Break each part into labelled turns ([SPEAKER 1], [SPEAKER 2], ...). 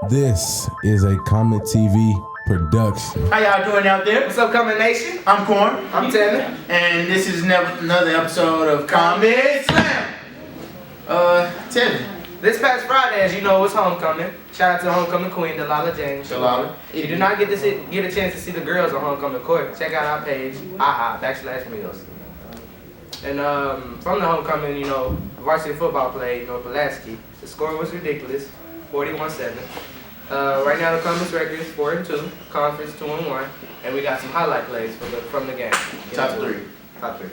[SPEAKER 1] This is a Comet TV production.
[SPEAKER 2] How y'all doing out there?
[SPEAKER 3] What's up, Comet Nation?
[SPEAKER 2] I'm Corn.
[SPEAKER 3] I'm Tevin.
[SPEAKER 2] And this is another episode of Comet Slam. Tevin.
[SPEAKER 3] This past Friday, as you know, was homecoming. Shout out to the homecoming queen, Delilah James.
[SPEAKER 2] Delilah.
[SPEAKER 3] If you do not get a chance to see the girls on homecoming court, check out our page, /Meals. And from the homecoming, varsity football played, Pulaski. The score was ridiculous, 41-7. Right now the conference record is 4-2, conference 2-1, and we got some highlight plays from the game.
[SPEAKER 2] Top three.
[SPEAKER 3] Top three.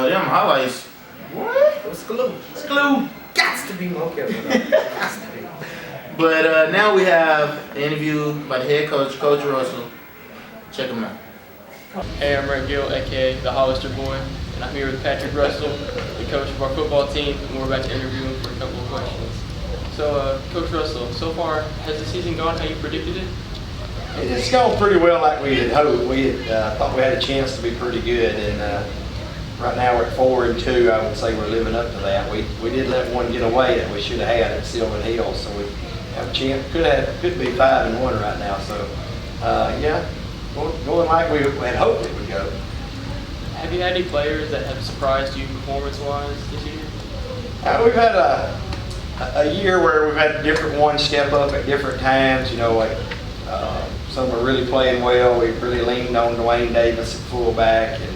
[SPEAKER 2] Them highlights.
[SPEAKER 3] What? It was glue. It's glue. Gots to be more careful. Gots to be.
[SPEAKER 2] But now we have an interview by the head coach, Coach Russell. Check him out.
[SPEAKER 4] Hey, I'm Red Gill, aka the Hollister Boy, and I'm here with Patrick Russell, the coach of our football team, and we're about to interview him for a couple of questions. So, Coach Russell, so far, has the season gone how you predicted it?
[SPEAKER 5] It's gone pretty well like we had hoped. We had thought we had a chance to be pretty good, and right now we're at 4-2. I would say we're living up to that. We did let one get away that we should have had at Silver Hills, so we have a chance. Could be 5-1 right now. So yeah, going like we had hoped it would go.
[SPEAKER 4] Have you had any players that have surprised you performance-wise this year?
[SPEAKER 5] We've had a year where we've had different ones step up at different times. Some are really playing well. We've really leaned on Dwayne Davis at fullback and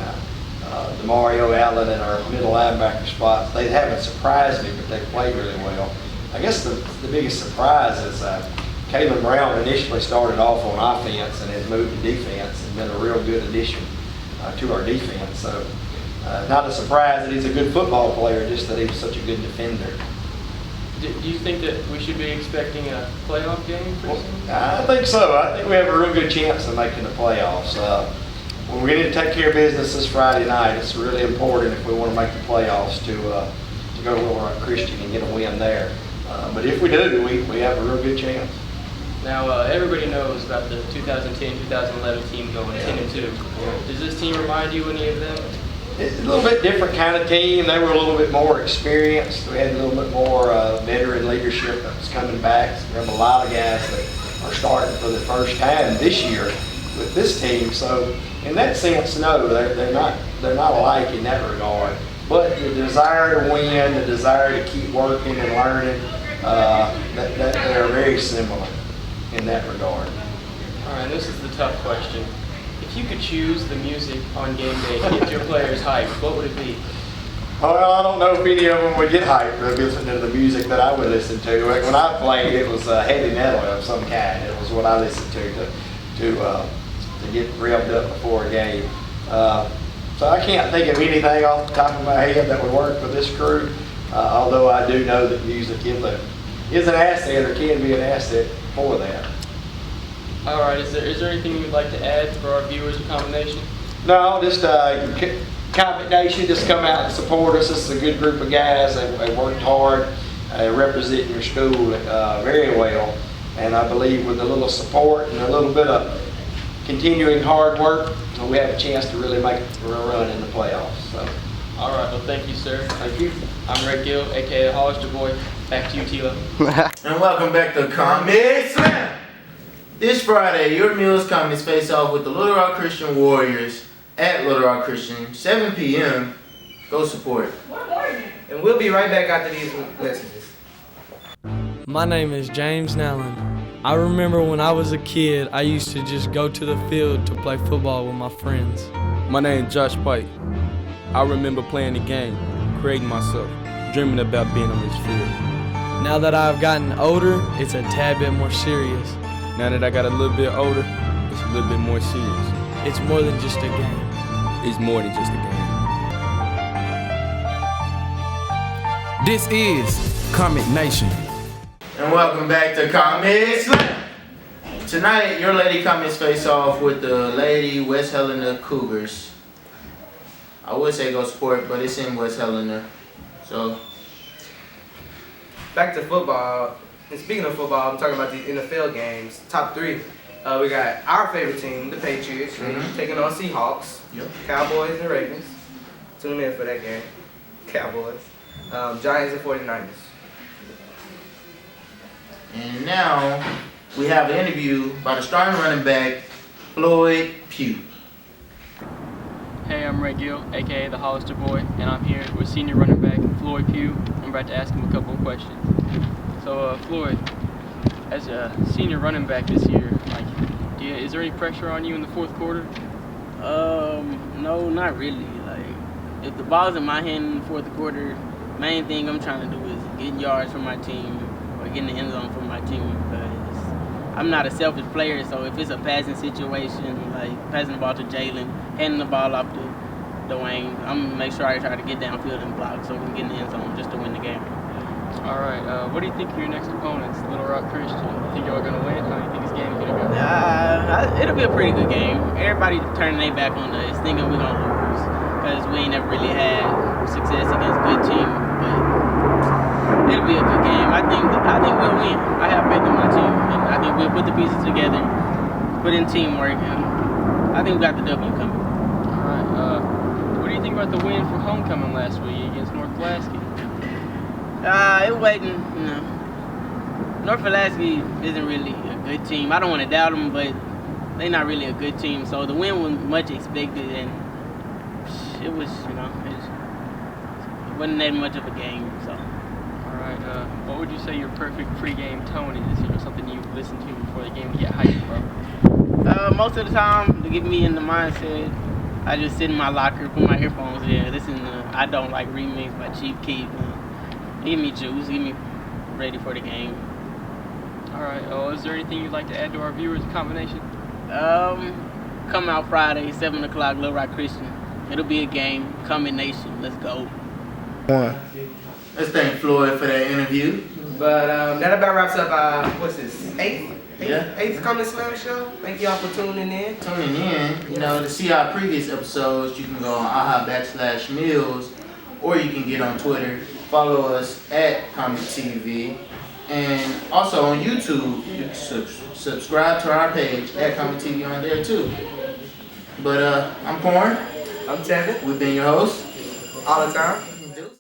[SPEAKER 5] Mario Allen in our middle linebacker spots. They haven't surprised me, but they played really well. I guess the biggest surprise is Kalen Brown initially started off on offense and has moved to defense and been a real good addition to our defense. So not a surprise that he's a good football player, just that he was such a good defender.
[SPEAKER 4] Do you think that we should be expecting a playoff game for this season?
[SPEAKER 5] I think so. I think we have a real good chance of making the playoffs. When we need to take care of business this Friday night, it's really important if we want to make the playoffs to go to Little Rock Christian and get a win there. But if we do, we have a real good chance.
[SPEAKER 4] Now, everybody knows about the 2010-2011 team going 10-2. Does this team remind you any of them?
[SPEAKER 5] It's a little bit different kind of team. They were a little bit more experienced. We had a little bit more veteran leadership that was coming back. We have a lot of guys that are starting for the first time this year with this team. So in that sense, no, they're not alike in that regard. But the desire to win, the desire to keep working and learning, that they're very similar in that regard.
[SPEAKER 4] All right, this is the tough question. If you could choose the music on game day to get your players hyped, what would it be?
[SPEAKER 5] Well, I don't know if any of them would get hyped by listening to the music that I would listen to. When I played, it was heavy metal of some kind. It was what I listened to get revved up before a game. So I can't think of anything off the top of my head that would work for this crew, although I do know that music is an asset or can be an asset for that.
[SPEAKER 4] All right, is there anything you would like to add for our viewers of Comet Nation?
[SPEAKER 5] No, just Comet Nation, just come out and support us. This is a good group of guys. They worked hard, representing your school very well. And I believe with a little support and a little bit of continuing hard work, we have a chance to really make a run in the playoffs. So.
[SPEAKER 4] All right, well, thank you, sir.
[SPEAKER 5] Thank you.
[SPEAKER 4] I'm Red Gill, aka Hollister Boy. Back to you, Tilo.
[SPEAKER 2] And welcome back to Comet Slam. This Friday, your Mills Comets face off with the Little Rock Christian Warriors at Little Rock Christian, 7 p.m. Go support.
[SPEAKER 3] And we'll be right back after these messages.
[SPEAKER 6] My name is James Nallen. I remember when I was a kid, I used to just go to the field to play football with my friends.
[SPEAKER 7] My name is Josh Pike. I remember playing the game, creating myself, dreaming about being on this field.
[SPEAKER 6] Now that I've gotten older, it's a tad bit more serious.
[SPEAKER 7] Now that I got a little bit older, it's a little bit more serious.
[SPEAKER 6] It's more than just a game.
[SPEAKER 7] It's more than just a game.
[SPEAKER 1] This is Comet Nation.
[SPEAKER 2] And welcome back to Comet Slam. Tonight, your lady Comets face off with the lady West Helena Cougars. I would say go support, but it's in West Helena. So,
[SPEAKER 3] Back to football. And speaking of football, I'm talking about these NFL games. Top 3. We got our favorite team, the Patriots, taking on Seahawks, Cowboys, and Ravens. Tune in for that game. Cowboys. Giants and 49ers.
[SPEAKER 2] and now we have an interview by the starting running back, Floyd Pugh.
[SPEAKER 4] Hey, I'm Ray Gill, aka the Hollister Boy, and I'm here with senior running back Floyd Pugh. I'm about to ask him a couple of questions. So, Floyd, as a senior running back this year, is there any pressure on you in the fourth quarter?
[SPEAKER 8] No, not really. Like, if the ball's in my hand in the fourth quarter, main thing I'm trying to do is getting yards for my team or getting the end zone for my team, because I'm not a selfish player. So if it's a passing situation, like passing the ball to Jalen, handing the ball off to Dwayne, I'm gonna make sure I try to get downfield and block so we can get in the end zone just to win the game.
[SPEAKER 4] All right. What do you think of your next opponents, Little Rock Christian? You think y'all gonna win? How do you think this game's gonna go?
[SPEAKER 8] It'll be a pretty good game. Everybody turning their back on us, thinking we're gonna lose, because we ain't never really had success against good team. But it'll be a good game. I think we'll win. I have faith in my team, and I think we'll put the pieces together, put in teamwork, and I think we got the W coming.
[SPEAKER 4] All right. What do you think about the win from homecoming last week against North Pulaski?
[SPEAKER 8] It wasn't, North Pulaski isn't really a good team. I don't want to doubt them, but they're not really a good team. So the win was much expected, and it was, it wasn't that much of a game. So.
[SPEAKER 4] All right. What would you say your perfect pregame tone is? Something you listen to before the game to get hyped, bro?
[SPEAKER 8] Most of the time, to get me in the mindset, I just sit in my locker, put my earphones in, listen to I Don't Like Remix by Chief Keef. Give me juice, get me ready for the game.
[SPEAKER 4] All right. Is there anything you'd like to add to our viewers' combination?
[SPEAKER 8] Come out Friday, 7 o'clock, Little Rock Christian. It'll be a game. Combination. Let's go.
[SPEAKER 2] Let's thank Floyd for that interview.
[SPEAKER 3] But that about wraps up our, what's this, eighth Comet Slam show. Thank y'all for tuning in.
[SPEAKER 2] To see our previous episodes, you can go on aha/meals, or you can get on Twitter. Follow us at Comet TV, and also on YouTube, you can subscribe to our page at Comet TV on there too. But I'm Corn.
[SPEAKER 3] I'm Tevin.
[SPEAKER 2] We've been your hosts
[SPEAKER 3] all the time.